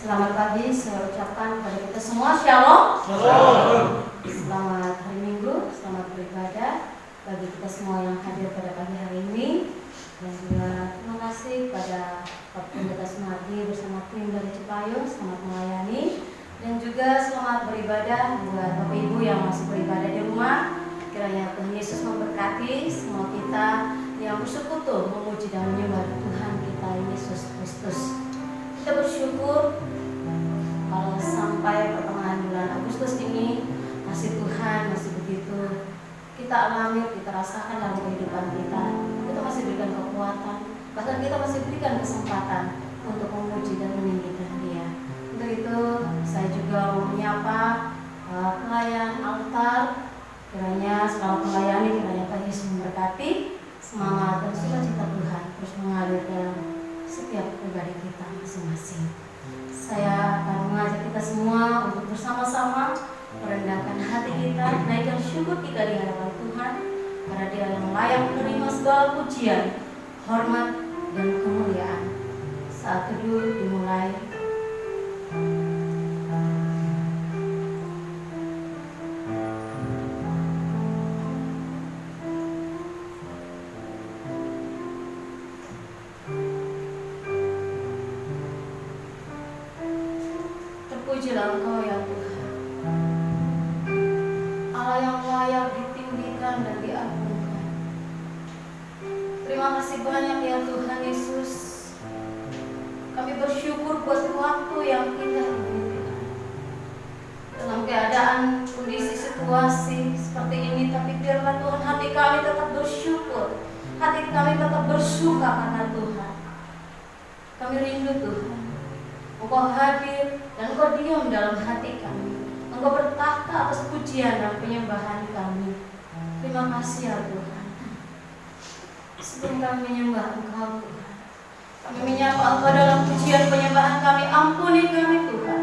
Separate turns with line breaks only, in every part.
Selamat pagi, saya ucapkan kepada kita semua Shalom. Selamat hari Minggu, selamat beribadah bagi kita semua yang hadir pada pagi hari ini. Dan juga terima kasih kepada Pak Pendeta Sumardi bersama tim dari Cipayung, selamat melayani. Dan juga selamat beribadah buat Bapak Ibu yang masih beribadah di rumah. Kiranya Tuhan Yesus memberkati semua kita yang bersekutu memuji dan menyembah Tuhan kita Yesus Kristus. Kita bersyukur kalau sampai pertengahan bulan Agustus ini masih Tuhan masih begitu kita alami, kita rasakan dalam kehidupan kita. Kita masih berikan kekuatan, bahkan kita masih berikan kesempatan untuk memuji dan meninggikan Dia. Untuk itu saya juga mau menyapa pelayan altar. Kiranya selamat melayani, kiranya Tuhan Yesus memberkati, semangat dan sukacita Tuhan terus mengalir dalam setiap pribadi kita masing-masing. Saya akan mengajak kita semua untuk bersama-sama merendahkan hati kita, naikkan syukur kita di hadapan Tuhan, karena Dia yang layak menerima segala pujian, hormat, dan kemuliaan. Saat teduh dimulai. Terpujilah Engkau ya Tuhan, Allah yang layak ditinggikan dan diagungkan. Terima kasih banyak ya Tuhan Yesus. Kami bersyukur buat waktu yang indah ini Tuhan. Dalam keadaan kondisi situasi seperti ini, tapi biarlah Tuhan hati kami tetap bersyukur, hati kami tetap bersuka karena Tuhan. Kami rindu Tuhan, Engkau hadir dan Engkau diam dalam hati kami. Engkau bertahta atas pujian dan penyembahan kami. Terima kasih ya Tuhan. Sebelum kami menyembah Engkau Tuhan, kami menyapa Engkau dalam pujian penyembahan kami. Ampuni kami Tuhan,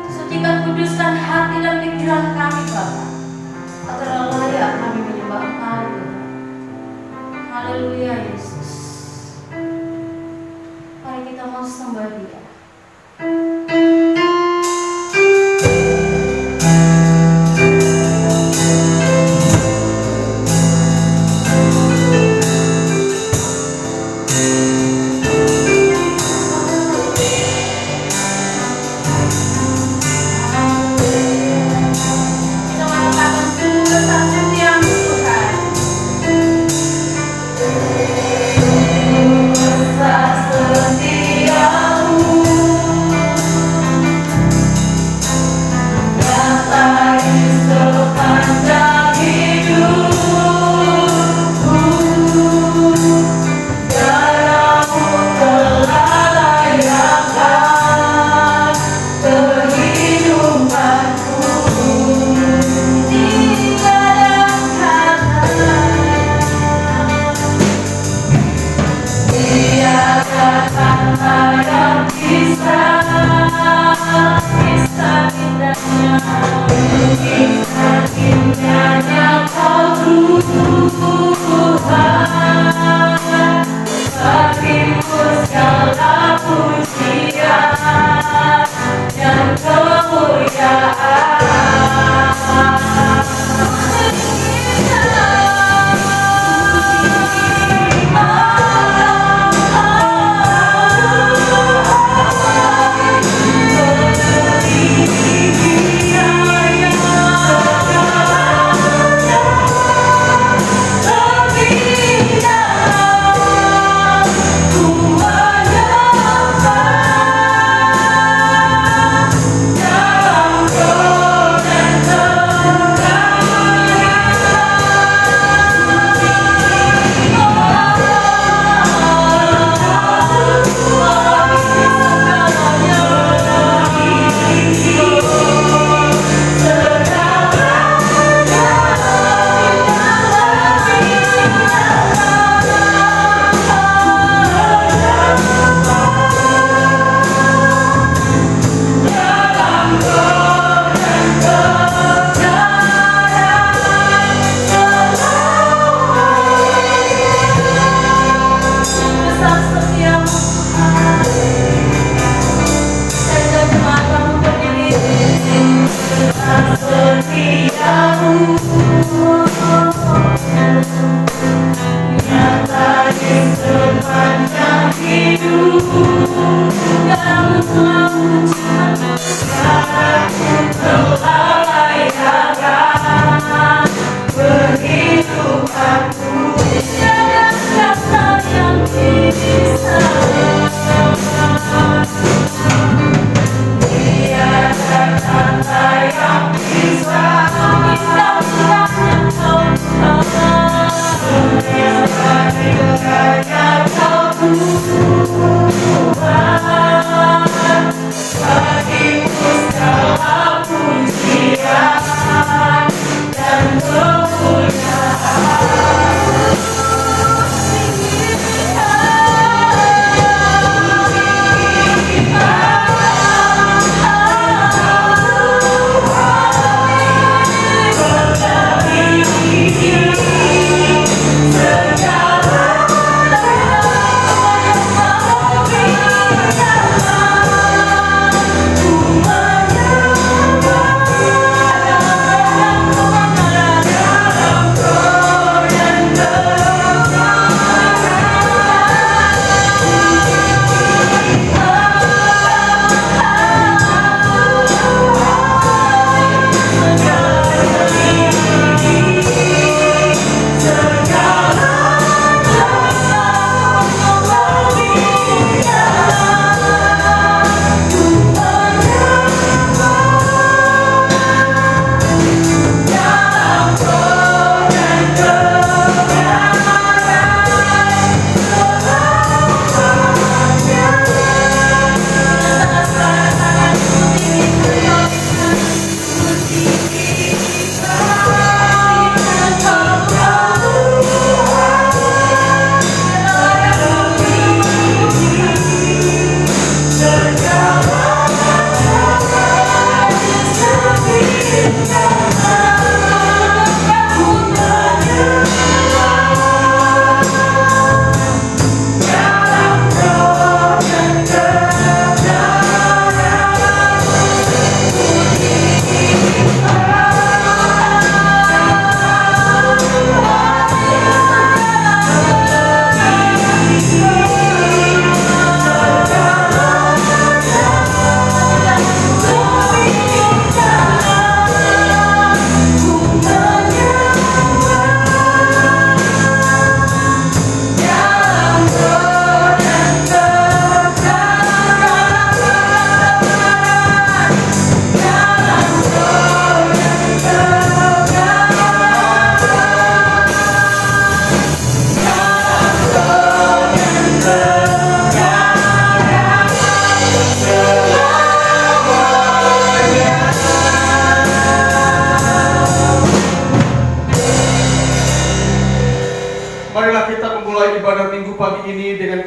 sucikan kuduskan hati dan pikiran kami Bapa, agar layak kami menyembah Engkau Tuhan. Haleluya Yesus. Mari kita mau sembah Dia.
Setiamu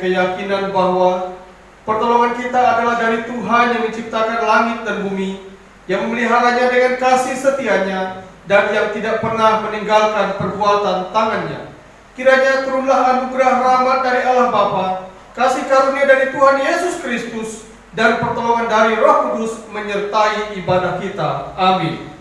keyakinan bahwa pertolongan kita adalah dari Tuhan yang menciptakan langit dan bumi, yang memeliharanya dengan kasih setianya, dan yang tidak pernah meninggalkan perbuatan tangannya. Kiranya turunlah anugerah rahmat dari Allah Bapa, kasih karunia dari Tuhan Yesus Kristus, dan pertolongan dari Roh Kudus menyertai ibadah kita. Amin.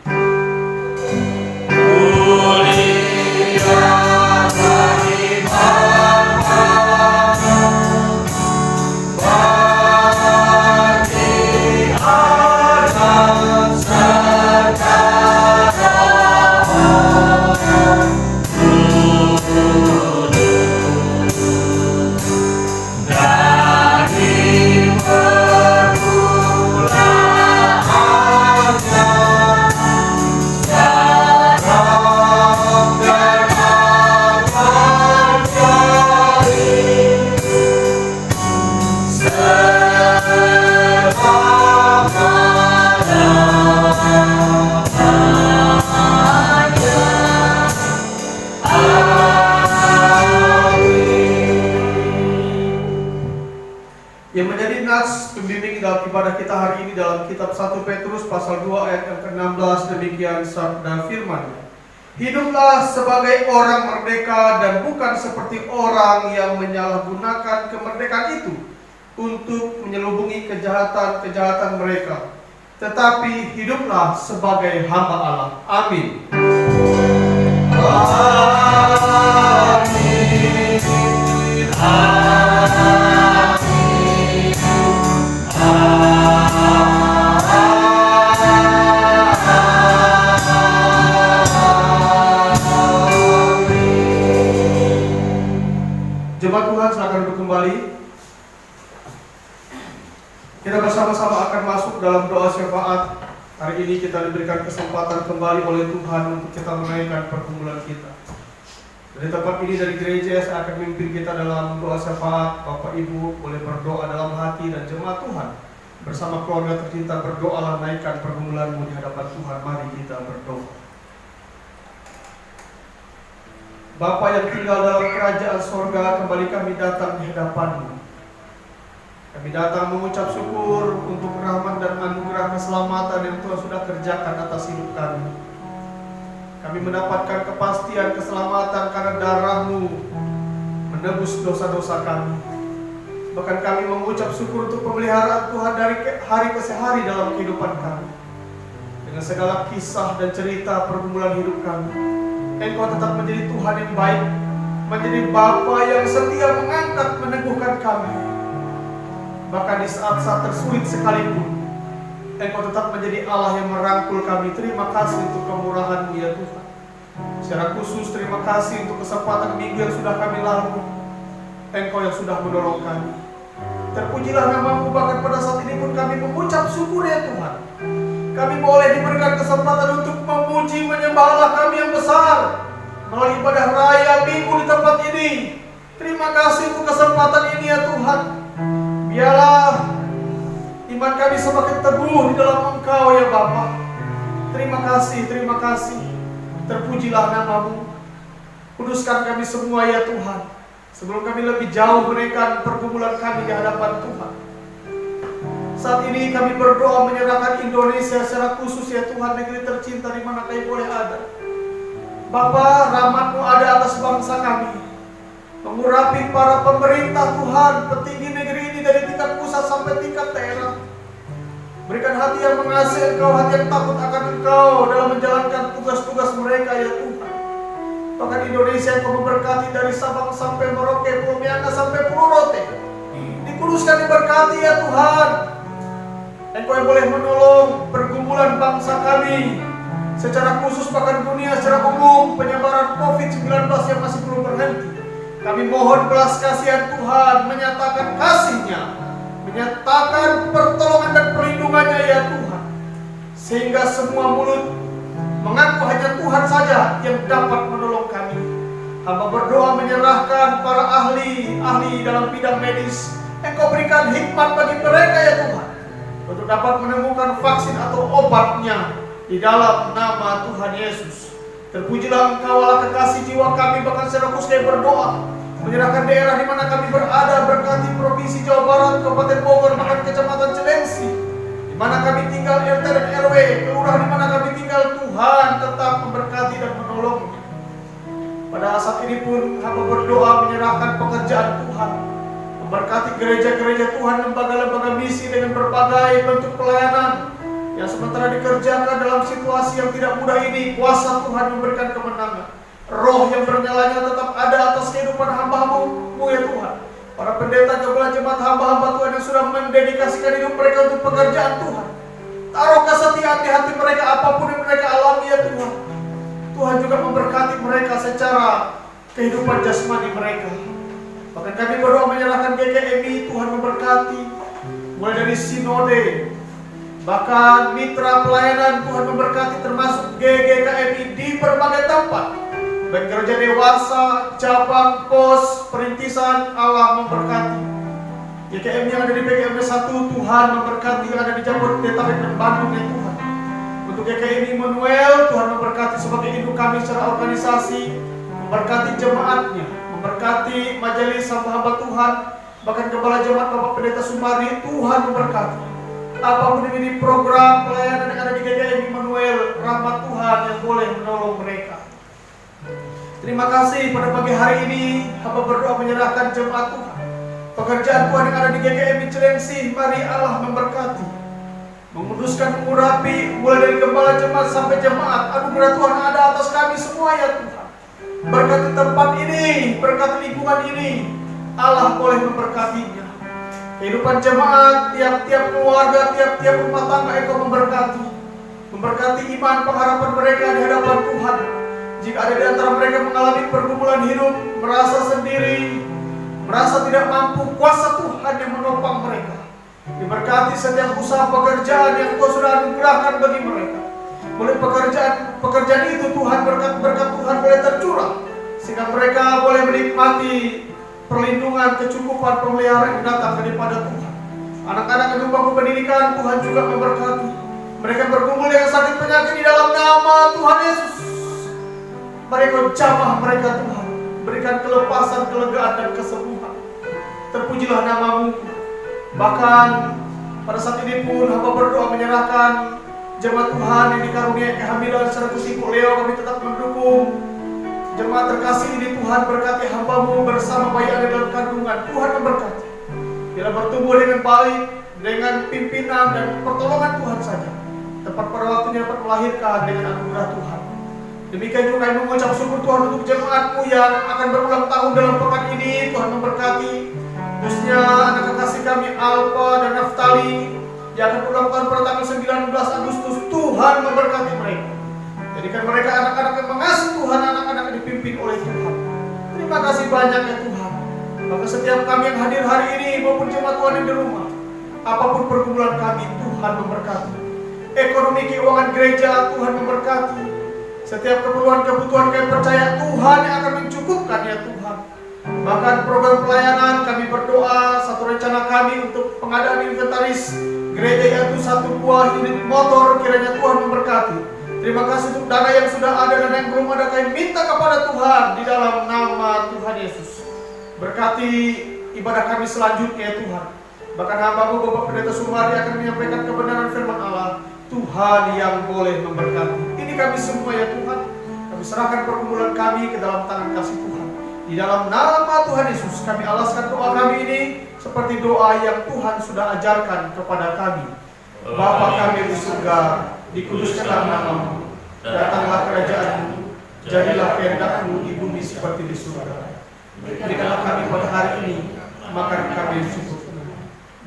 Yang menjadi nas pembimbing dalam ibadah kita hari ini dalam kitab 1 Petrus pasal 2 ayat yang ke-16, demikian sabda firman. Hiduplah sebagai orang merdeka dan bukan seperti orang yang menyalahgunakan kemerdekaan itu untuk menyelubungi kejahatan-kejahatan mereka, tetapi hiduplah sebagai hamba Allah. Amin. Jemaat Tuhan, silakan duduk kembali. Kita bersama-sama akan masuk dalam doa syafaat. Hari ini kita diberikan kesempatan kembali oleh Tuhan untuk kita menaikkan pergumulan kita. Dari tempat ini, dari gereja, saya akan memimpin kita dalam doa syafaat. Bapak Ibu boleh berdoa dalam hati, dan jemaat Tuhan bersama keluarga tercinta berdoalah naikkan pergumulanmu di hadapan Tuhan. Mari kita berdoa. Bapa yang tinggal dalam kerajaan sorga, kembali kami datang di hadapan-Mu. Kami datang mengucap syukur untuk rahmat dan anugerah keselamatan yang Tuhan sudah kerjakan atas hidup kami. Kami mendapatkan kepastian keselamatan karena darah-Mu menebus dosa-dosa kami. Bahkan kami mengucap syukur untuk pemeliharaan Tuhan dari hari ke hari dalam kehidupan kami. Dengan segala kisah dan cerita pergumulan hidup kami, Engkau tetap menjadi Tuhan yang baik, menjadi Bapa yang setia mengangkat meneguhkan kami. Bahkan di saat-saat tersulit sekalipun, Engkau tetap menjadi Allah yang merangkul kami. Terima kasih untuk kemurahan-Mu ya Tuhan. Secara khusus terima kasih untuk kesempatan minggu yang sudah kami lalui. Engkau yang sudah menolong kami. Terpujilah nama-Mu, bahkan pada saat ini pun kami mengucap syukur ya Tuhan. Kami boleh diberikan kesempatan untuk memuji menyembah Allah kami yang besar melalui ibadah raya minggu di tempat ini. Terima kasih untuk kesempatan ini ya Tuhan. Biarlah iman kami semakin teguh di dalam Engkau ya Bapa. Terima kasih, terima kasih. Terpujilah nama-Mu. Kuduskan kami semua ya Tuhan, sebelum kami lebih jauh menaikkan pergumulan kami di hadapan Tuhan. Saat ini kami berdoa menyerahkan Indonesia secara khusus ya Tuhan, negeri tercinta di mana kami boleh ada. Bapa, rahmat-Mu ada atas bangsa kami. Mengurapi para pemerintah Tuhan, petinggi negeri ini dari tingkat pusat sampai tingkat daerah. Berikan hati yang mengasihi Engkau, hati yang takut akan Engkau dalam menjalankan tugas-tugas mereka ya Tuhan. Bahkan Indonesia Engkau memberkati dari Sabang sampai Merauke, Pulau Mianga sampai Pulau Rote. Dikuduskan, diberkati ya Tuhan. Engkau yang boleh menolong pergumulan bangsa kami, secara khusus bahkan dunia secara umum, penyebaran COVID-19 yang masih belum berhenti. Kami mohon belas kasihan Tuhan, menyatakan kasih-Nya, menyatakan pertolongan dan perlindungannya ya Tuhan, sehingga semua mulut mengaku hanya Tuhan saja yang dapat menolong kami. Hamba berdoa menyerahkan para ahli dalam bidang medis. Engkau berikan hikmat bagi mereka ya Tuhan, untuk dapat menemukan vaksin atau obatnya di dalam nama Tuhan Yesus. Terpujilah Engkau Allah kekasih jiwa kami, bahkan secara khusus kami berdoa menyerahkan daerah di mana kami berada. Berkati Provinsi Jawa Barat, Kabupaten Bogor, bahkan Kecamatan Cilengsi, di mana kami tinggal, RT dan RW, kelurahan di mana kami tinggal. Tuhan tetap memberkati dan menolongnya. Pada saat ini pun hamba berdoa menyerahkan pekerjaan Tuhan, memberkati gereja-gereja Tuhan, lembaga-lembaga misi dengan berbagai bentuk pelayanan yang sementara dikerjakan dalam situasi yang tidak mudah ini. Kuasa Tuhan memberikan kemenangan. Roh yang bernyalanya tetap ada atas kehidupan hamba-Mu ya Tuhan. Para pendeta, gembala, jemaat, hamba-hamba Tuhan yang sudah mendedikasikan hidup mereka untuk pekerjaan Tuhan. Taruh kesetiaan di hati mereka apapun yang mereka alami ya Tuhan. Tuhan juga memberkati mereka secara kehidupan jasmani mereka. Bahkan kami berdoa menyerahkan GKMI, Tuhan memberkati mulai dari sinode, bahkan mitra pelayanan Tuhan memberkati, termasuk GKMI di berbagai tempat, baik gereja dewasa, cabang, pos, perintisan. Allah memberkati GKMI yang ada di PGMB 1, Tuhan memberkati yang ada di Jabodetabek dan Bandung ya Tuhan. Untuk GKMI Immanuel, Tuhan memberkati sebagai induk kami secara organisasi, memberkati jemaatnya, memberkati majelis hamba-hamba Tuhan, bahkan kepala jemaat Bapak Pendeta Sumari. Tuhan memberkati apapun ini program pelayanan yang ada di GKMI Immanuel. Rahmat Tuhan yang boleh menolong mereka. Terima kasih pada pagi hari ini hamba berdoa menyerahkan jemaat Tuhan, pekerjaan Tuhan yang ada di GKMI Cilengsi. Mari Allah memberkati, menguduskan, mengurapi mulai dari gembala jemaat sampai jemaat. Anugerah Tuhan ada atas kami semua ya Tuhan. Berkati tempat ini, berkati lingkungan ini. Allah boleh memberkatinya. Kehidupan jemaat, tiap-tiap keluarga, tiap-tiap rumah tangga Engkau memberkati. Memberkati iman pengharapan mereka di hadapan Tuhan. Jika ada di antara mereka mengalami pergumulan hidup, merasa sendiri, merasa tidak mampu, kuasa Tuhan yang menopang mereka. Diberkati setiap usaha pekerjaan yang Engkau sudah anugerahkan bagi mereka. Oleh pekerjaan itu Tuhan, berkat Tuhan boleh tercurah, sehingga mereka boleh menikmati perlindungan, kecukupan, pemeliharaan yang datang daripada Tuhan. Anak-anak yang bangku pendidikan, Tuhan juga memberkati. Mereka berkumpul dengan sakit penyakit di dalam nama Tuhan Yesus. Mereka jamah mereka Tuhan, berikan kelepasan, kelegaan dan kesembuhan. Terpujilah nama-Mu. Bahkan pada saat ini pun hamba berdoa menyerahkan jemaat Tuhan yang dikaruniai kehamilan secara kusipuk Leo. Kami tetap mendukung jemaat terkasih ini. Tuhan berkati hamba-Mu bersama bayi ada dalam kandungan. Tuhan memberkati. Bila bertumbuh dengan baik, dengan pimpinan dan pertolongan Tuhan saja, tepat pada waktunya dapat melahirkan dengan anugerah Tuhan. Demikian juga kami mengucap syukur Tuhan untuk jemaat-Mu yang akan berulang tahun dalam pekan ini. Tuhan memberkati, khususnya anak kekasih kami Alfa dan Naftali yang akan ulang tahun pada tanggal 19 Agustus. Tuhan memberkati mereka. Jadikan mereka anak-anak yang mengasihi Tuhan, anak-anak yang dipimpin oleh Tuhan. Terima kasih banyak ya Tuhan. Maka setiap kami yang hadir hari ini maupun jemaat Tuhan yang di rumah, apapun pergumulan kami, Tuhan memberkati. Ekonomi keuangan gereja, Tuhan memberkati. Setiap kebutuhan kami percaya Tuhan yang akan mencukupkan ya Tuhan. Bahkan program pelayanan kami berdoa, satu rencana kami untuk pengadaan inventaris gereja yaitu 1 buah unit motor, kiranya Tuhan memberkati. Terima kasih untuk dana yang sudah ada dan yang belum ada, kami minta kepada Tuhan di dalam nama Tuhan Yesus. Berkati ibadah kami selanjutnya ya Tuhan. Bahkan hamba-Mu Bapak Pendeta Sumari akan menyampaikan kebenaran firman Allah. Tuhan yang boleh memberkati. Ini kami semua ya Tuhan. Kami serahkan pergumulan kami ke dalam tangan kasih Tuhan. Di dalam nama Tuhan Yesus kami alaskan doa kami ini seperti doa yang Tuhan sudah ajarkan kepada kami. Bapa kami di surga, dikuduskanlah nama-Mu, datanglah kerajaan-Mu, jadilah kehendak-Mu di bumi seperti di surga. Berikanlah kami pada hari ini makan kami yang cukup,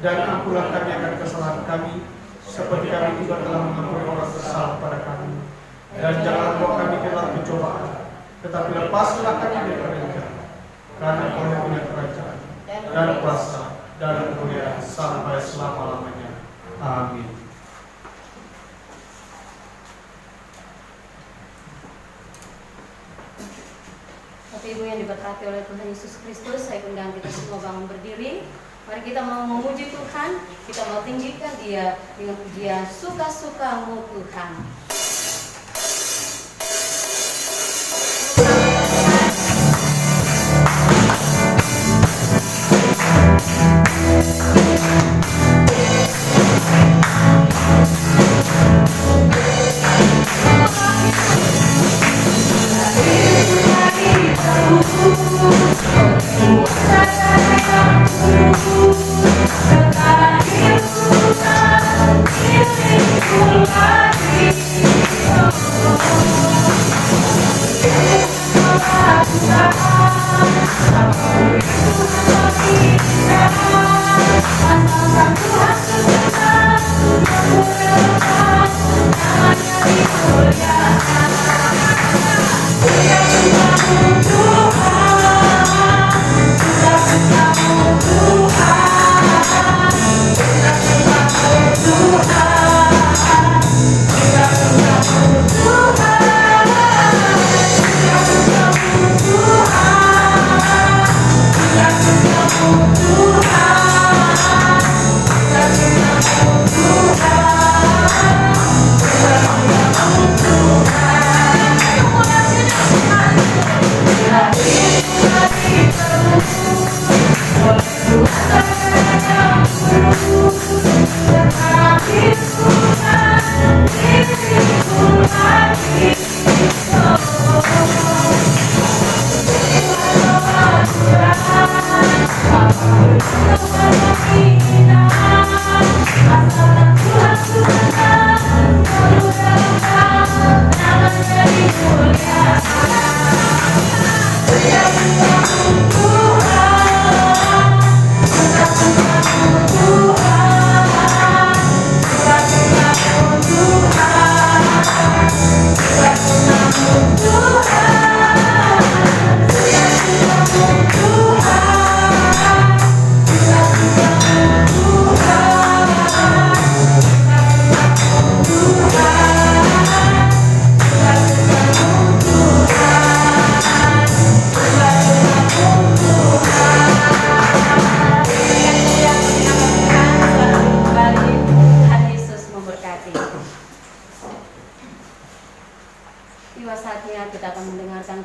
dan ampunlah kami akan kesalahan kami, seperti kami juga telah mengampuni orang bersalah pada kami. Dan janganlah bawa kami ke dalam pencobaan, tetapi lepaskanlah kami dari yang jahat. Karena Engkau yang punya kerajaan dan kuasa dan kemuliaan sampai selama-lamanya. Amin.
Bapak Ibu yang diberkati oleh Tuhan Yesus Kristus, saya undang kita semua bangun berdiri. Mari kita mau memuji Tuhan, kita mau tinggikan Dia dengan pujian suka-suka-Mu Tuhan.
Tuhan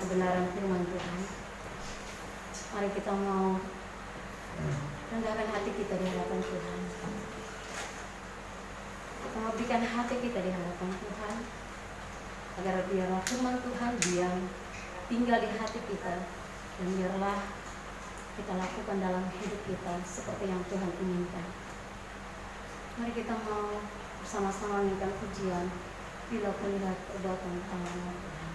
kebenaran firman Tuhan. Mari kita mau rendahkan hati kita di hadapan Tuhan. Kita mau berikan hati kita di hadapan Tuhan, agar biarlah firman Tuhan diam, tinggal di hati kita, dan biarlah kita lakukan dalam hidup kita seperti yang Tuhan inginkan. Mari kita mau bersama-sama menyanyikan pujian bila kulihat perbuatan tangan Tuhan.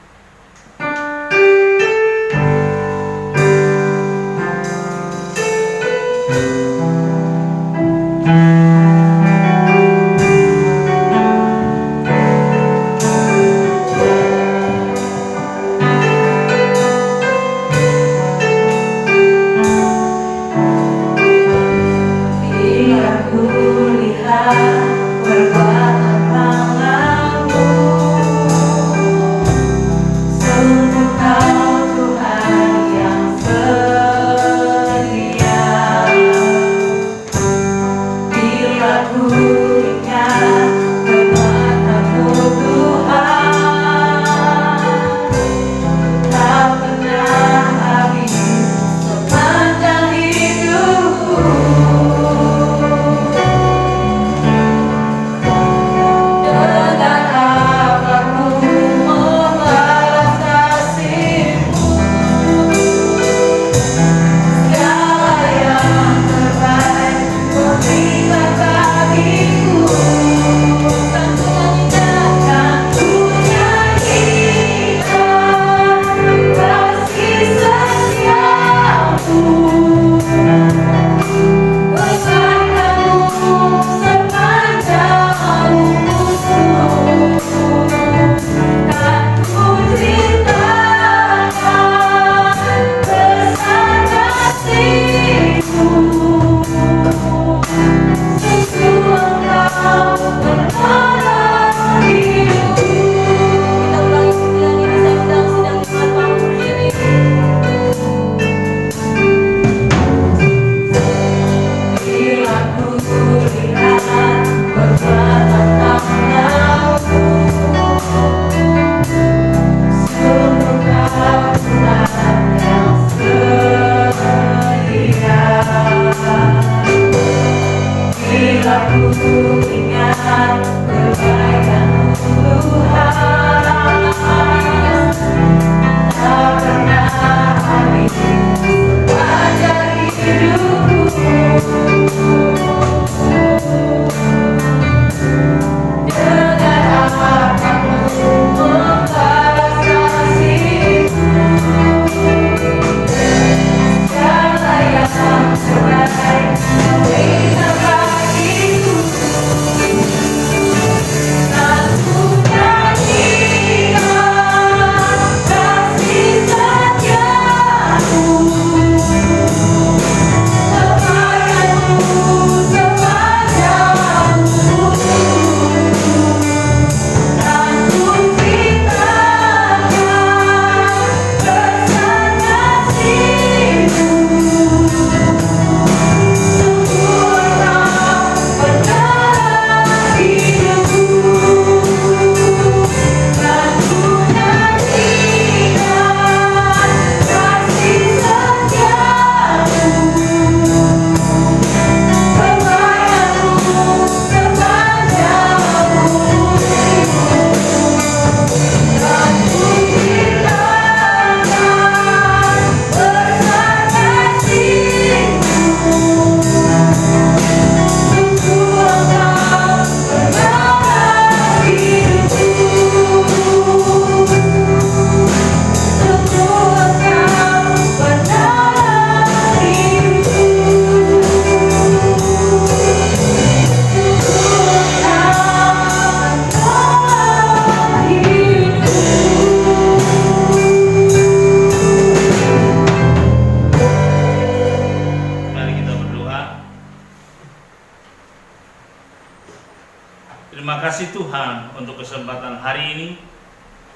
Terima kasih Tuhan untuk kesempatan hari ini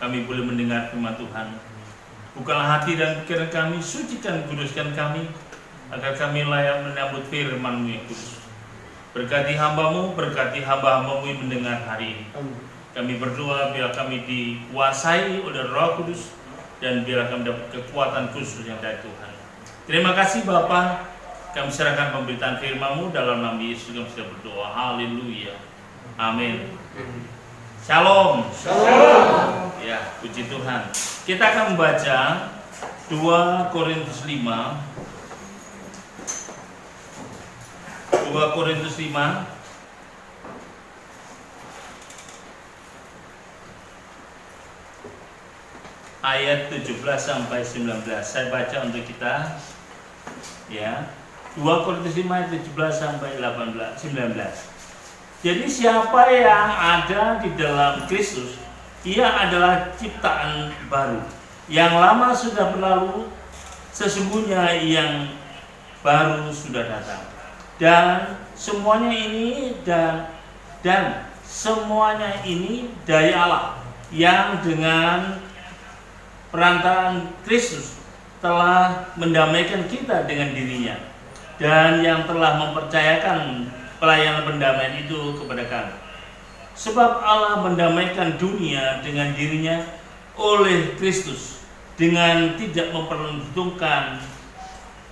kami boleh mendengar firman Tuhan. Bukalah hati dan pikiran kami, sucikan, kuduskan kami, agar kami layak menyambut firman-Mu yang kudus. Berkati hamba-Mu, berkati hamba-hamba-Mu yang mendengar hari ini. Kami berdoa biar kami dikuasai oleh Roh Kudus dan biarlah kami dapat kekuatan khusus yang dari Tuhan. Terima kasih Bapa, kami serahkan pemberitaan firman-Mu dalam nama Yesus kami sudah berdoa. Haleluya. Amin. Shalom.
Shalom.
Ya, puji Tuhan. Kita akan membaca 2 Korintus 5. 2 Korintus 5 ayat 17 sampai 19. Saya baca untuk kita. Ya. 2 Korintus 5 ayat 17 sampai 19. Jadi siapa yang ada di dalam Kristus, ia adalah ciptaan baru. Yang lama sudah berlalu, sesungguhnya yang baru sudah datang. Dan semuanya ini dan semuanya ini dari Allah yang dengan perantaraan Kristus telah mendamaikan kita dengan dirinya dan yang telah mempercayakan pelayanan pendamaian itu kepada kami. Sebab Allah mendamaikan dunia dengan dirinya oleh Kristus dengan tidak memperhitungkan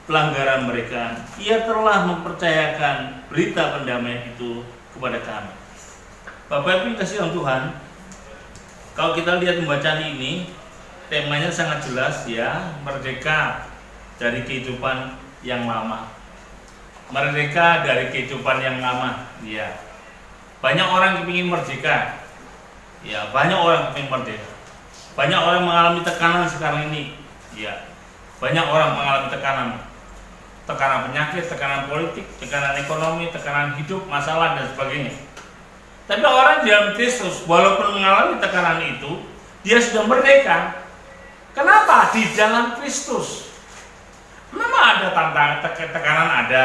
pelanggaran mereka. Ia telah mempercayakan berita pendamaian itu kepada kami. Bapak Ibu kasih Tuhan, kalau kita lihat pembacaan ini, temanya sangat jelas ya, merdeka dari kehidupan yang lama. Merdeka dari kehidupan yang lama, ya. Banyak orang ingin merdeka, ya. Banyak orang ingin merdeka. Banyak orang mengalami tekanan sekarang ini, ya. Banyak orang mengalami tekanan penyakit, tekanan politik, tekanan ekonomi, tekanan hidup, masalah dan sebagainya. Tapi orang di dalam Kristus, walaupun mengalami tekanan itu, dia sudah merdeka. Kenapa? Di dalam Kristus. Memang ada tekanan, ada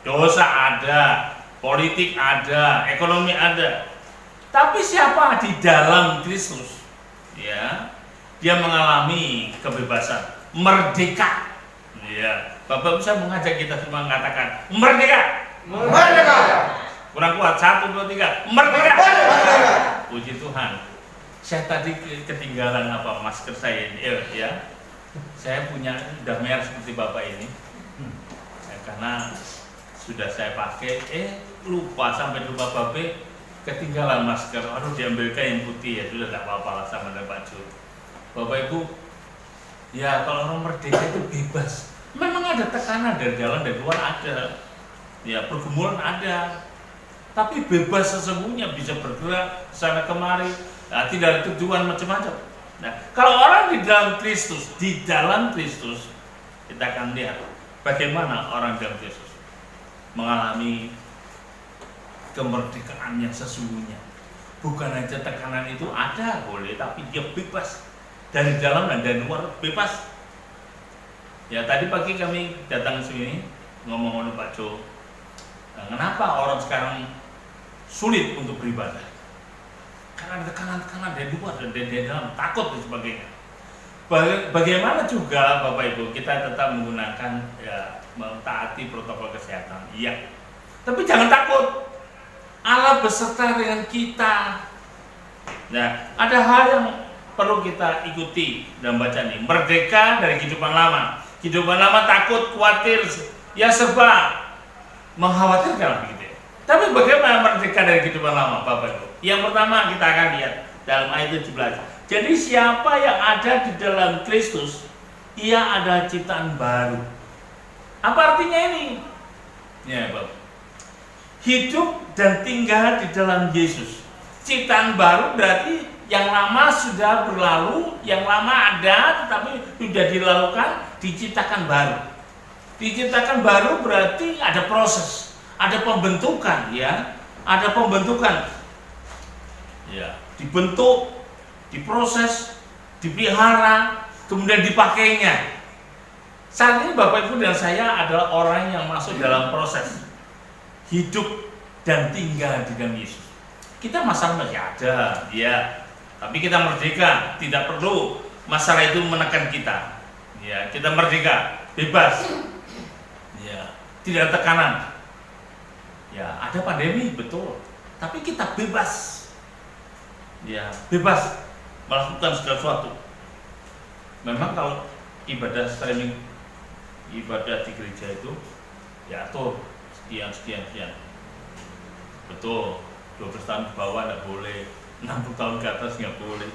dosa, ada politik, ada ekonomi, ada. Tapi siapa di dalam Kristus? Ya, dia mengalami kebebasan, merdeka. Ya, Bapak bisa mengajak kita semua mengatakan merdeka.
Merdeka.
Kurang kuat, 1, 2, 3, merdeka.
Merdeka.
Puji Tuhan. Saya tadi ketinggalan masker saya ini, ya. Saya punya udah merah seperti Bapak ini, karena sudah saya pakai, lupa sampai lupa Bapak, ketinggalan masker. Aduh, diambilkan yang putih ya, sudah tak apa-apa lah sama dengan baju. Bapak Ibu, ya kalau orang merdeka itu bebas. Memang ada tekanan dari dalam dan luar ada, ya pergumulan ada, tapi bebas sesungguhnya, bisa bergerak sana kemari. Nah, tidak ada tujuan macam-macam. Nah, kalau orang di dalam Kristus, kita akan lihat bagaimana orang dalam Kristus mengalami kemerdekaan yang sesungguhnya. Bukan hanya tekanan itu ada, boleh, tapi dia bebas dari dalam dan dari luar, bebas. Ya, tadi pagi kami datang sini ngomong sama Pak Jo. Nah, kenapa orang sekarang sulit untuk beribadah? Karena ada tekanan-tekanan dari luar dan dari dalam, takut dan sebagainya. Bagaimana juga Bapak Ibu kita tetap menggunakan, ya, mentaati protokol kesehatan, iya. Tapi jangan takut, Allah beserta dengan kita. Nah, ada hal yang perlu kita ikuti dalam bacaan ini. Merdeka dari kehidupan lama. Kehidupan lama takut, khawatir, ya serba mengkhawatirkan begitu. Tapi bagaimana merdeka dari kehidupan lama, Bapak Ibu? Yang pertama kita akan lihat dalam ayat 17. Jadi siapa yang ada di dalam Kristus, ia ada ciptaan baru. Apa artinya ini? Ya, Bapak. Hidup dan tinggal di dalam Yesus. Ciptaan baru berarti yang lama sudah berlalu, yang lama ada tetapi sudah dilakukan, diciptakan baru. Diciptakan baru berarti ada proses. Ada pembentukan, ya, ada pembentukan, ya, dibentuk, diproses, dipelihara, kemudian dipakainya. Saat ini Bapak Ibu dan saya adalah orang yang masuk dalam proses hidup dan tinggal di dalam Yesus. Kita masalah masih ada, ya, tapi kita merdeka, tidak perlu masalah itu menekan kita, ya, kita merdeka, bebas, ya, tidak ada tekanan. Ya, ada pandemi, betul. Tapi kita bebas. Ya, bebas melakukan segala sesuatu. Memang kalau ibadah streaming, ibadah di gereja itu ya atur sekian. Betul, 12 tahun ke bawah nggak boleh, 60 tahun ke atas nggak boleh.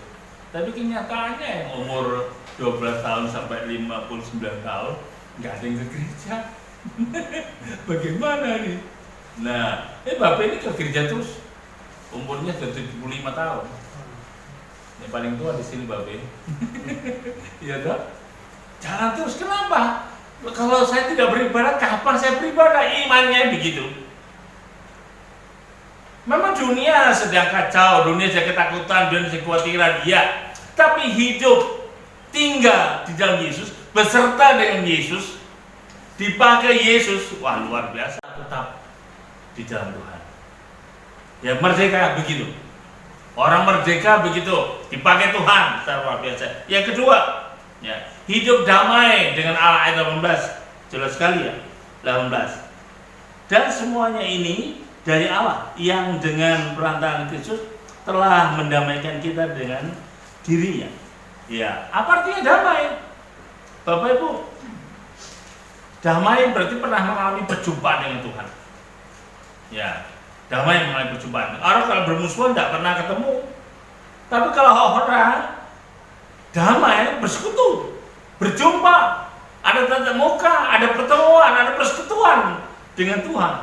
Tapi kenyataannya yang umur 12 tahun sampai 59 tahun nggak ada yang ke gereja. Bagaimana nih? Nah, Bapak ini ke gereja terus, umurnya sudah 75 tahun. Yang paling tua di sini Bapak. Iya toh? Jalan terus, kenapa? Kalau saya tidak beribadah, kapan saya beribadah? Imannya begitu. Memang dunia sedang kacau, dunia sedang ketakutan, dunia sedang kekhawatiran, ya. Tapi hidup, tinggal di dalam Yesus, beserta dengan Yesus, dipakai Yesus, wah luar biasa, tetap di dalam Tuhan. Ya merdeka begitu. Orang merdeka begitu, dipakai Tuhan, secara luar biasa. Yang kedua, ya, hidup damai dengan Allah, ayat 18, jelas sekali ya, 18. Dan semuanya ini dari Allah yang dengan perantaraan Kristus telah mendamaikan kita dengan dirinya. Ya, apa artinya damai? Bapak Ibu, damai berarti pernah mengalami perjumpaan dengan Tuhan. Ya, damai mengalami perjumpaan. Orang kalau bermusuhan tidak pernah ketemu. Tapi kalau orang damai, bersekutu, berjumpa, ada tatap muka, ada pertemuan, ada persekutuan dengan Tuhan.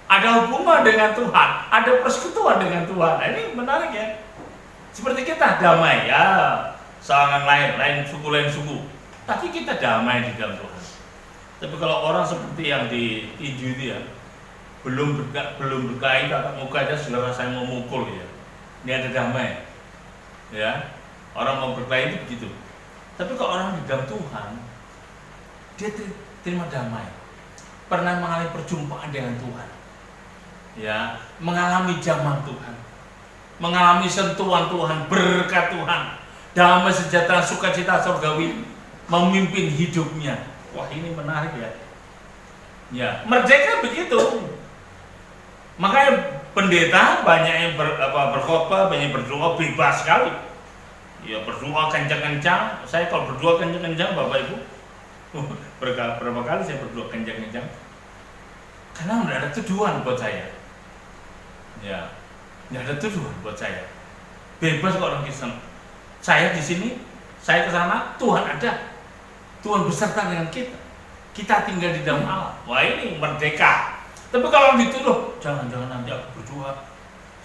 Ada hubungan dengan Tuhan, ada persekutuan dengan Tuhan. Nah, ini menarik ya. Seperti kita damai ya, seorang lain suku. Tapi kita damai di dalam Tuhan. Tapi kalau orang seperti yang di tinju itu ya, belum berkait tatap muka aja sudah rasanya mau mukul ya. Ini ada damai. Ya, orang mau berkelahi itu begitu. Tapi kalau orang di dalam Tuhan, dia terima damai. Pernah mengalami perjumpaan dengan Tuhan. Ya, mengalami jamah Tuhan, mengalami sentuhan Tuhan, berkat Tuhan, damai sejahtera, sukacita surgawi memimpin hidupnya. Wah, ini menarik ya. Ya, merdeka begitu. Makanya pendeta banyak yang berkhotbah, banyak yang berdoa bebas sekali. Ya, berdoa kencang-kencang. Saya kalau berdoa kencang-kencang, Bapak Ibu, berapa kali saya berdoa kencang-kencang? Karena tidak ada tujuan buat saya. Ya, tidak ada tujuan buat saya. Bebas kok orang Kristen. Saya di sini, saya ke sana, Tuhan ada. Tuhan beserta dengan kita. Kita tinggal di dalam Allah. Wah, ini merdeka. Tapi kalau dituduh, jangan-jangan nanti aku berdoa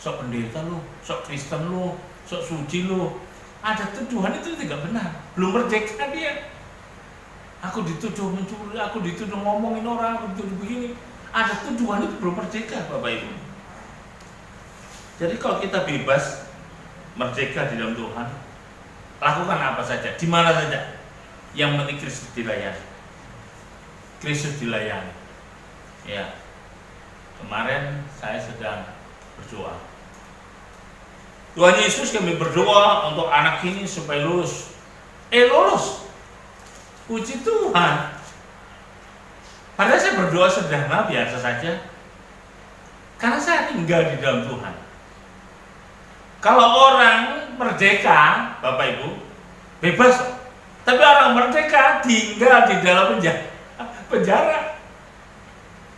sok pendeta lu, sok Kristen lu, sok suci lu. Ada tuduhan itu tidak benar. Belum merdeka dia. Aku dituduh mencuri, aku dituduh ngomongin orang, aku dituduh begini. Ada tuduhan itu belum merdeka, Bapak Ibu. Jadi kalau kita bebas, merdeka di dalam Tuhan, lakukan apa saja, di mana saja. Yang penting Kristus dilayani. Kristus dilayani. Ya. Kemarin saya sedang berdoa. Tuhan Yesus, kami berdoa untuk anak ini supaya lulus. Lulus. Puji Tuhan. Padahal saya berdoa sederhana, biasa saja. Karena saya tinggal di dalam Tuhan. Kalau orang merdeka, Bapak Ibu, bebas. Tapi orang merdeka tinggal di dalam penjara.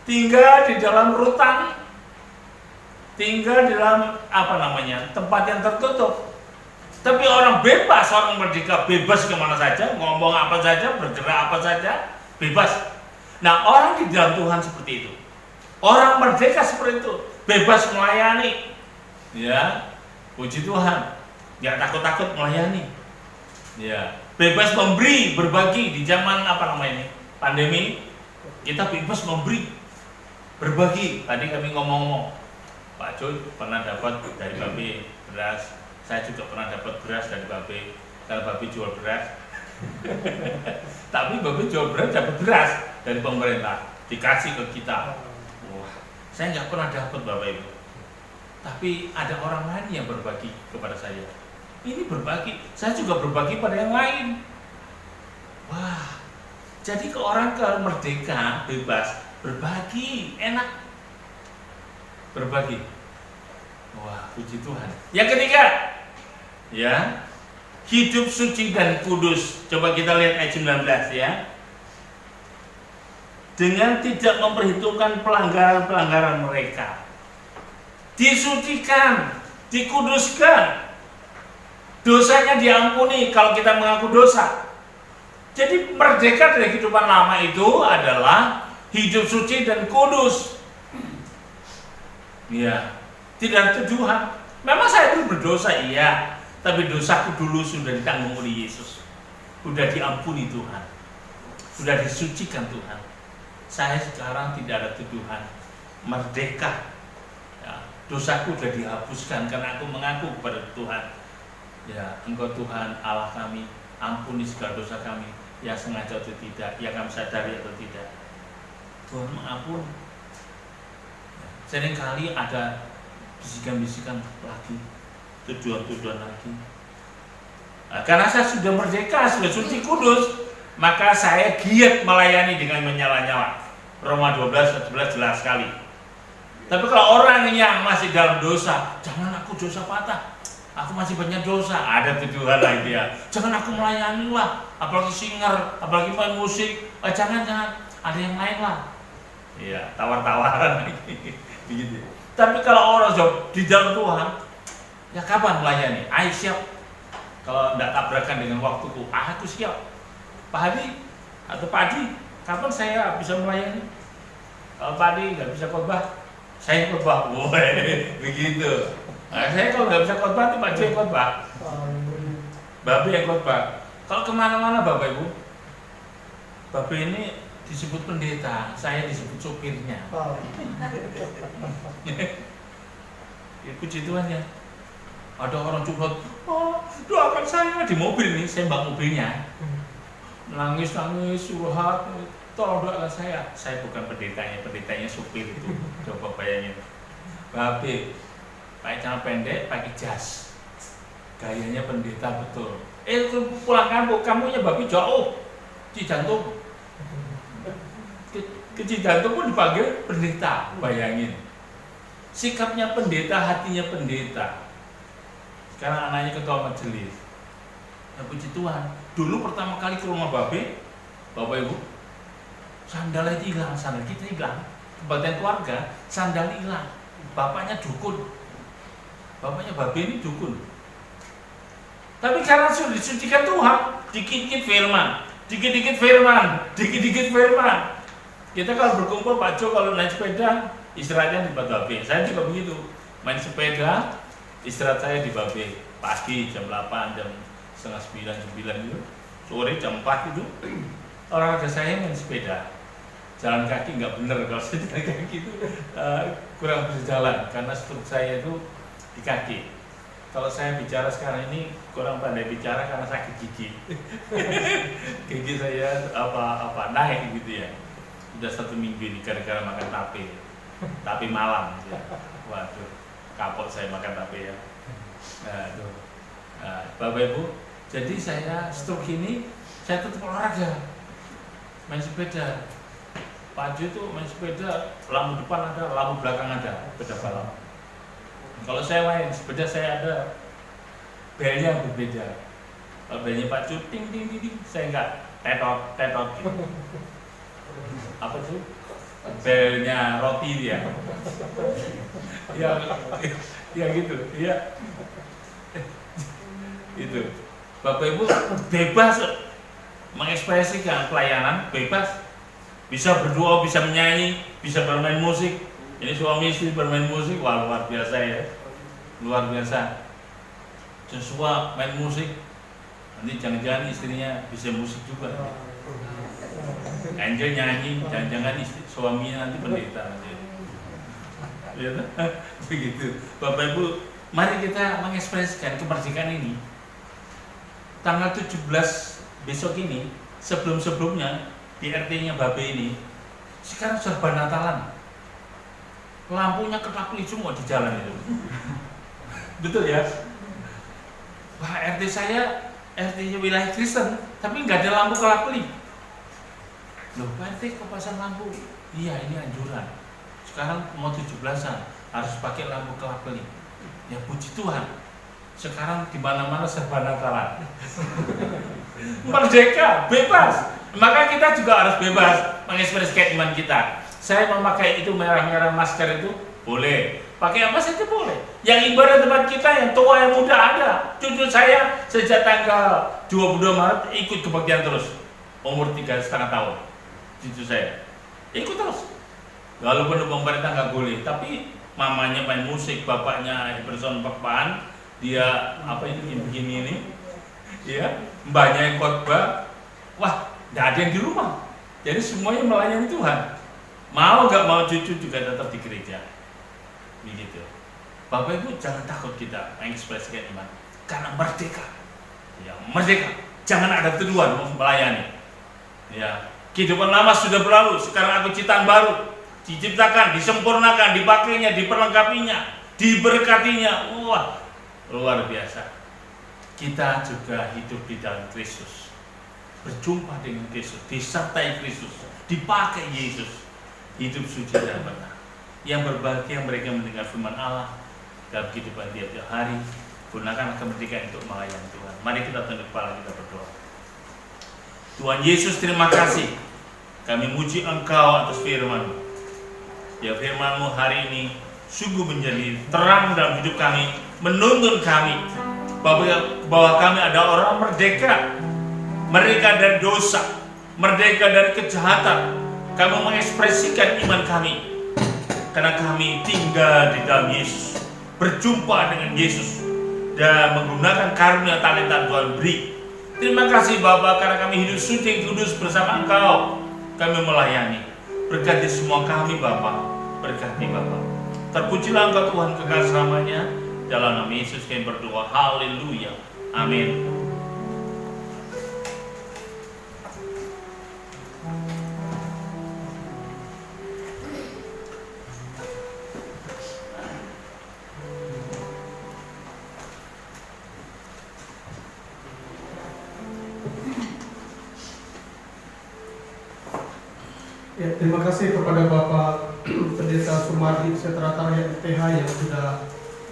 Tinggal di dalam rutan. Tinggal di dalam tempat yang tertutup. Tapi orang bebas, orang merdeka bebas kemana saja, ngomong apa saja, bergerak apa saja, bebas. Nah, orang di dalam Tuhan seperti itu. Orang merdeka seperti itu, bebas melayani. Ya, puji Tuhan. Nggak takut-takut melayani. Ya, bebas memberi, berbagi di zaman pandemi. Kita bebas memberi, berbagi. Tadi kami ngomong, Pak Joy pernah dapat dari Babe beras. Saya juga pernah dapat beras dari Babe. Karena Babe jual beras. Tapi Babe jual beras, dapat beras dari pemerintah, dikasih ke kita. Wah, saya nggak pernah dapat, Bapak Ibu. Tapi ada orang lain yang berbagi kepada saya. Ini berbagi, saya juga berbagi pada yang lain. Wah, jadi ke orang merdeka, bebas, berbagi, enak. Berbagi. Wah, puji Tuhan. Yang ketiga, ya, hidup suci dan kudus. Coba kita lihat ayat 19 ya. Dengan tidak memperhitungkan pelanggaran-pelanggaran mereka. Disucikan, dikuduskan. Dosanya diampuni kalau kita mengaku dosa. Jadi merdeka dari kehidupan lama itu adalah hidup suci dan kudus. Ya, tidak ada tuduhan. Memang saya dulu berdosa, iya. Tapi dosaku dulu sudah ditanggung oleh Yesus. Sudah diampuni Tuhan. Sudah disucikan Tuhan. Saya sekarang tidak ada tuduhan. Merdeka. Ya, dosaku sudah dihapuskan karena aku mengaku kepada Tuhan. Ya, Engkau Tuhan Allah kami, ampuni segala dosa kami, yang sengaja atau tidak, yang kami sadari atau tidak. Tuhan mengampuni. Seringkali ada bisikan-bisikan lagi, tuduhan-tuduhan lagi. Nah, karena saya sudah merdeka, sudah suci kudus, maka saya giat melayani dengan menyala-nyala. Roma 12:11 jelas sekali. Tapi kalau orang yang masih dalam dosa, jangan aku dosa patah, aku masih banyak dosa, ada tuduhan lagi ya. Jangan aku melayani lah, apalagi singer, apalagi main musik, jangan, ada yang lain lah. Iya, tawar-tawaran begitu. Tapi kalau orang di dalam Tuhan, ya kapan melayani? Ayo siap. Kalau tidak tabrakan dengan waktuku, aku siap. Pak Hadi atau Pak Adi, kapan saya bisa melayani? Kalau Pak Adi nggak bisa khotbah, saya khotbah. Begitu. Nah, saya kalau nggak bisa khotbah, itu Pak Adi yang khotbah. Babe yang khotbah. Kalau kemana-mana Bapak Ibu, Babe ini disebut pendeta, saya disebut sopirnya. Ya, puji Tuhan ya. Ada orang curhat, doakan saya di mobil nih, saya bak mobilnya. Nangis, curhat, tolong doakan saya. Saya bukan pendetanya sopir itu. Coba bayangin. Babe, pakai celana pendek, pakai jas. Gayanya pendeta betul. Pulang kampung, kamunya babi jauh, Cijantung. Ke Cijantung pun dipanggil pendeta, bayangin. Sikapnya pendeta, hatinya pendeta. Sekarang anaknya ketua majelis. Ya puji Tuhan. Dulu pertama kali ke rumah Babe, Bapak Ibu, sandalnya hilang, sandal kita hilang. Kebaktian keluarga, sandal hilang. Bapaknya dukun. Bapaknya Babe ini dukun. Tapi karena sudah disucikan Tuhan, dikit-dikit firman, dikit-dikit firman, dikit-dikit firman. Kita kalau berkumpul, Pak Jo kalau naik sepeda, istirahatnya di Babe. Saya juga begitu, main sepeda, istirahat saya di Babe. Pagi jam 8, jam setengah 9 itu, sore jam 4 itu, olahraga saya main sepeda. Jalan kaki nggak bener, kalau saya jalan kaki itu kurang bisa jalan, karena struk saya itu di kaki. Kalau saya bicara sekarang ini kurang pandai bicara karena sakit gigi. Gigi saya naik gitu ya. Udah 1 minggu ini gara-gara makan tape malam ya. Waduh, kapok saya makan tape ya. Bapak Ibu, jadi saya stroke ini saya tetap olahraga, main sepeda. Pak Ju itu main sepeda, lampu depan ada, lampu belakang ada, sepeda balap. Kalau saya main sepeda, saya ada belnya berbeda. Kalau belnya Pak Ju ting, saya enggak tetot gitu. Apa tuh? Belnya roti dia. Ya gitu, ya. Itu. Bapak Ibu bebas mengekspresikan pelayanan, bebas. Bisa berdoa, bisa menyanyi, bisa bermain musik. Ini suami istri bermain musik, wah luar biasa ya. Luar biasa. Joshua main musik. Nanti jangan-jangan istrinya bisa musik juga. Angel nyanyi, jangan-jangan suaminya nanti pendeta. Ya, begitu. Bapak Ibu, mari kita mengekspresikan kemerdekaan ini. Tanggal 17 besok ini, sebelum-sebelumnya di RT-nya Babe ini, sekarang serba Natalan. Lampunya ketapli semua di jalan itu. Betul ya? Wah, RT saya, RT-nya wilayah Kristen, tapi nggak ada lampu kelap-kelip. Loh, Pak RT kok pasang lampu? Iya, ini anjuran. Sekarang mau 17-an harus pakai lampu kelap-kelip. Ya puji Tuhan. Sekarang di mana-mana serba Natalan. Merdeka, bebas. Maka kita juga harus bebas mengekspresikan iman kita. Saya memakai itu merah-merah masker itu boleh. Pakai apa saja boleh. Yang ibadah tempat kita yang tua yang muda ada. Cucu saya sejak tanggal 22 Maret ikut kebaktian terus. Umur 3,5 tahun. Cucu saya ikut terus. Walaupun pemerintah nggak boleh, tapi mamanya main musik, bapaknya person pakpaan, dia apa itu begini ini, ya, mbaknya yang khotbah, wah, nggak ada yang di rumah. Jadi semuanya melayani Tuhan. Mau nggak mau cucu juga tetap di gereja. Begitu. Bapak Ibu jangan takut kita mengekspresikan iman karena merdeka. Ya, merdeka. Jangan ada tuduhan mau melayani. Ya, kehidupan lama sudah berlalu, sekarang aku ciptaan baru. Diciptakan, disempurnakan, dipakainya, diperlengkapinya, diberkatinya. Wah, luar biasa. Kita juga hidup di dalam Kristus. Berjumpa dengan Kristus, disertai Kristus, dipakai Yesus. Hidup suci dan benar. Yang berbahagia mereka mendengar firman Allah dalam kehidupan tiap-tiap hari. Gunakan kemerdekaan untuk melayani Tuhan. Mari kita tunduk kepala, kita berdoa. Tuhan Yesus, terima kasih. Kami muji Engkau atas firman-Mu. Ya, firman-Mu hari ini sungguh menjadi terang dalam hidup kami, menuntun kami bahwa kami ada orang merdeka. Merdeka dari dosa, merdeka dari kejahatan. Kami mengekspresikan iman kami karena kami tinggal di dalam Yesus, berjumpa dengan Yesus dan menggunakan karunia talenta Tuhan beri. Terima kasih Bapa karena kami hidup suci kudus bersama Engkau. Kami melayani. Berkati semua kami Bapa. Berkati Bapa. Terpujilah Engkau Tuhan kekal selamanya. Dalam nama Yesus kami berdoa. Haleluya. Amin.
Ya, terima kasih kepada Bapak Pendeta Sumardi Setratarya FPH yang sudah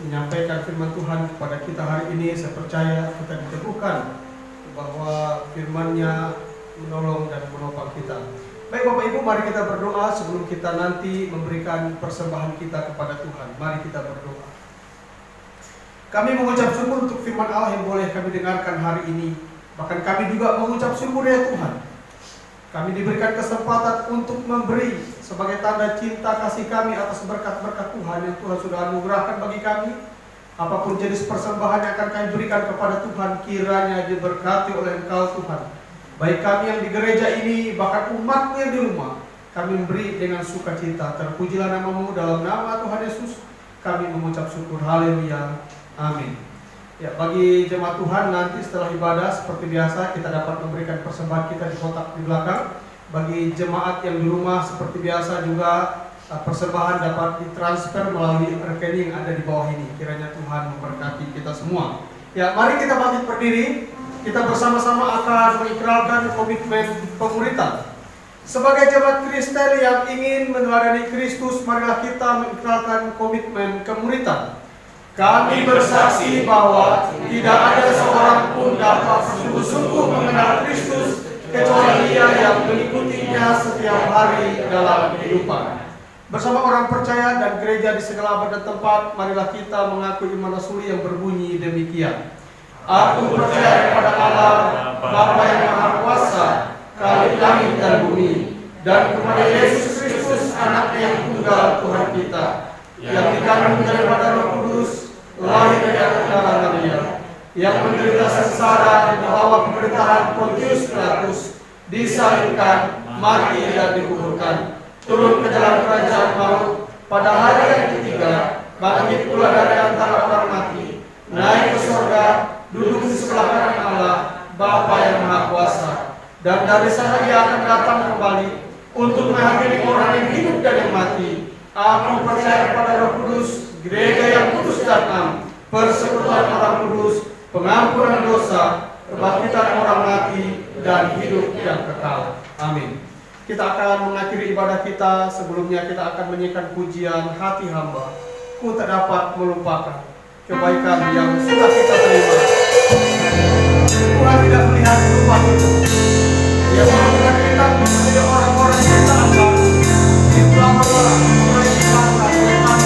menyampaikan firman Tuhan kepada kita hari ini. Saya percaya kita diteguhkan bahwa firman-Nya menolong dan menopang kita. Baik Bapak Ibu, mari kita berdoa sebelum kita nanti memberikan persembahan kita kepada Tuhan. Mari kita berdoa. Kami mengucap syukur untuk firman Allah yang boleh kami dengarkan hari ini. Bahkan kami juga mengucap syukur ya Tuhan. Kami diberikan kesempatan untuk memberi sebagai tanda cinta kasih kami atas berkat-berkat Tuhan yang Tuhan sudah anugerahkan bagi kami. Apapun jenis persembahan yang akan kami berikan kepada Tuhan, kiranya diberkati oleh Engkau Tuhan. Baik kami yang di gereja ini, bahkan umat-Mu yang di rumah, kami memberi dengan sukacita. Terpujilah nama-Mu, dalam nama Tuhan Yesus kami mengucap syukur. Haleluya. Amin. Ya, bagi jemaat Tuhan nanti setelah ibadah seperti biasa kita dapat memberikan persembahan kita di kotak di belakang. Bagi jemaat yang di rumah seperti biasa juga persembahan dapat ditransfer melalui rekening yang ada di bawah ini. Kiranya Tuhan memberkati kita semua. Ya, mari kita bangkit berdiri. Kita bersama-sama akan mengikrarkan komitmen pemuritan. Sebagai jemaat Kristen yang ingin meneladani Kristus, marilah kita mengikrarkan komitmen kemuritan. Kami bersaksi bahwa tidak ada seorang pun dapat sungguh-sungguh mengenal Kristus kecuali Dia yang mengikutinya setiap hari dalam kehidupan. Bersama orang percaya dan gereja di segala abad dan tempat, marilah kita mengaku iman rasuli yang berbunyi demikian. Aku percaya kepada Allah, Bapa yang Maha Kuasa, Khalik langit dan bumi, dan kepada Yesus Kristus, Anak yang tunggal Tuhan kita, yang dikandung daripada Roh Kudus, lahir dari darah Maria, yang menderita sengsara di bawah pemerintahan Pontius Pilatus, disalibkan, mati dan dikuburkan, turun ke dalam kerajaan maut, pada hari yang ketiga, bangkit pula dari antara orang mati, naik ke surga, duduk di sebelah kanan Allah, Bapa yang Maha Kuasa, dan dari sana Dia akan datang kembali untuk menghakimi orang yang hidup dan yang mati. Aku percaya kepada Roh Kudus, gereja yang kudus dan am, persekutuan orang kudus, pengampunan dosa, kebangkitan orang mati, dan hidup yang kekal. Amin. Kita akan mengakhiri ibadah kita. Sebelumnya kita akan menyanyikan pujian hati hamba, ku tak dapat melupakan. kebaikan yang sudah kita terima. Tuhan tidak melihat rumah itu. Dia menganggap kita menjadi orang-orang yang taat baru. Itulah orang-orang yang bangga oleh Tuhan.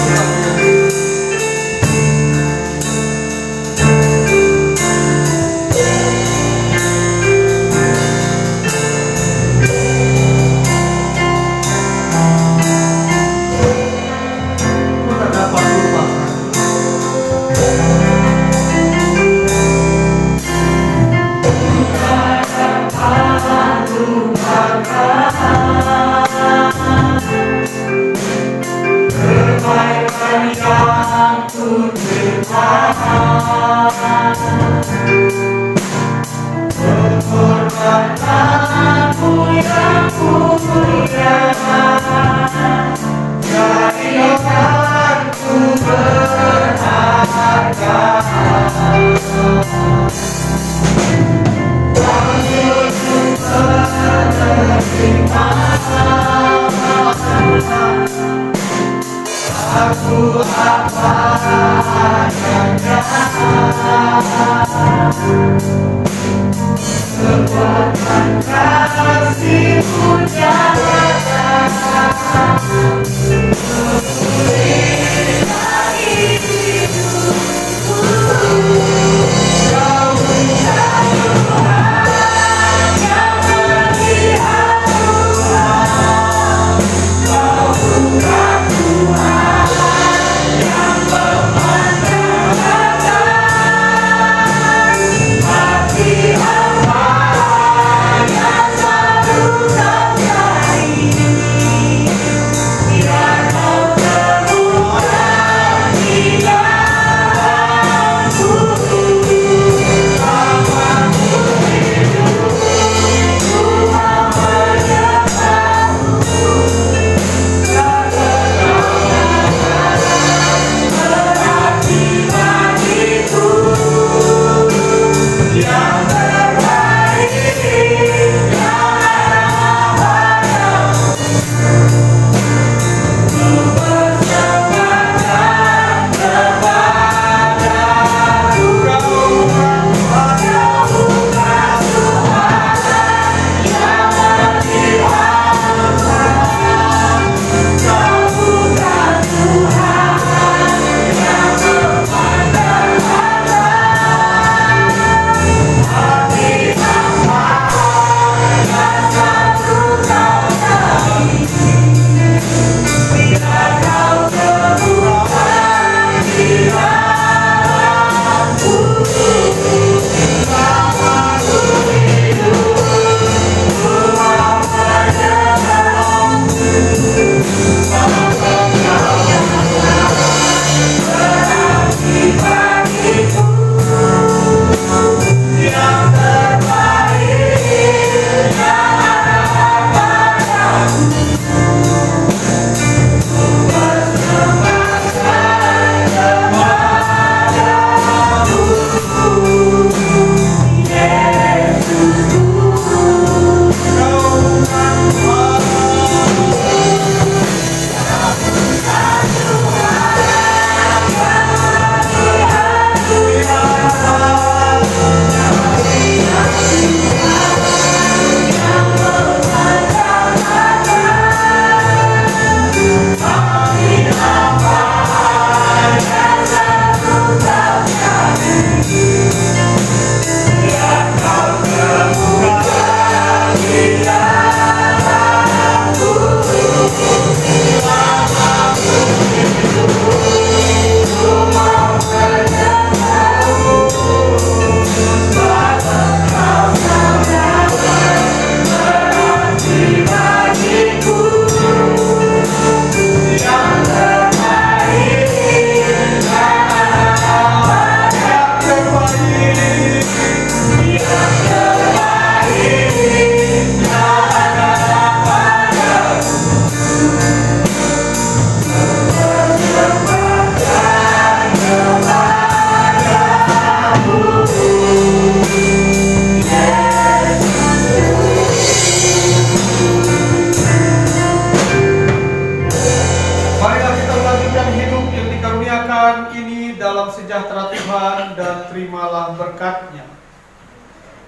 sejahtera Tuhan dan terimalah berkat-Nya.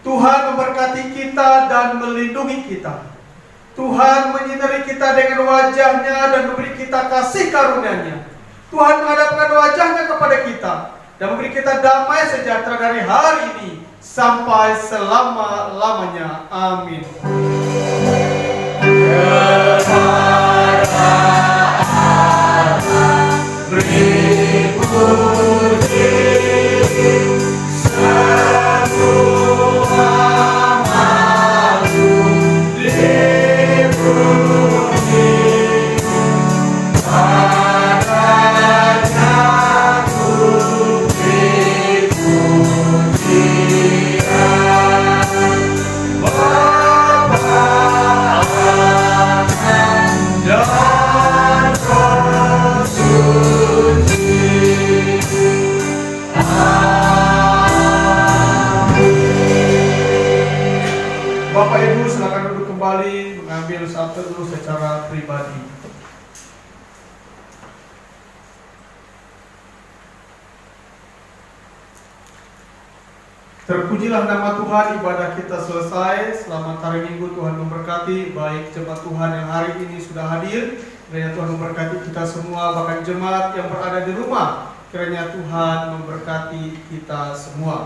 Tuhan memberkati kita dan melindungi kita. Tuhan menyinari kita dengan wajah-Nya dan memberi kita kasih karunia-Nya. Tuhan menghadapkan wajah-Nya kepada kita dan memberi kita damai sejahtera dari hari ini sampai selama-lamanya. Amin. Bapak Ibu silakan duduk kembali mengambil satu dulu secara pribadi. Terpujilah nama Tuhan, ibadah kita selesai. Selamat hari Minggu, Tuhan memberkati baik jemaat Tuhan yang hari ini sudah hadir. Kiranya Tuhan memberkati kita semua, bahkan jemaat yang berada di rumah. Kiranya Tuhan memberkati kita semua.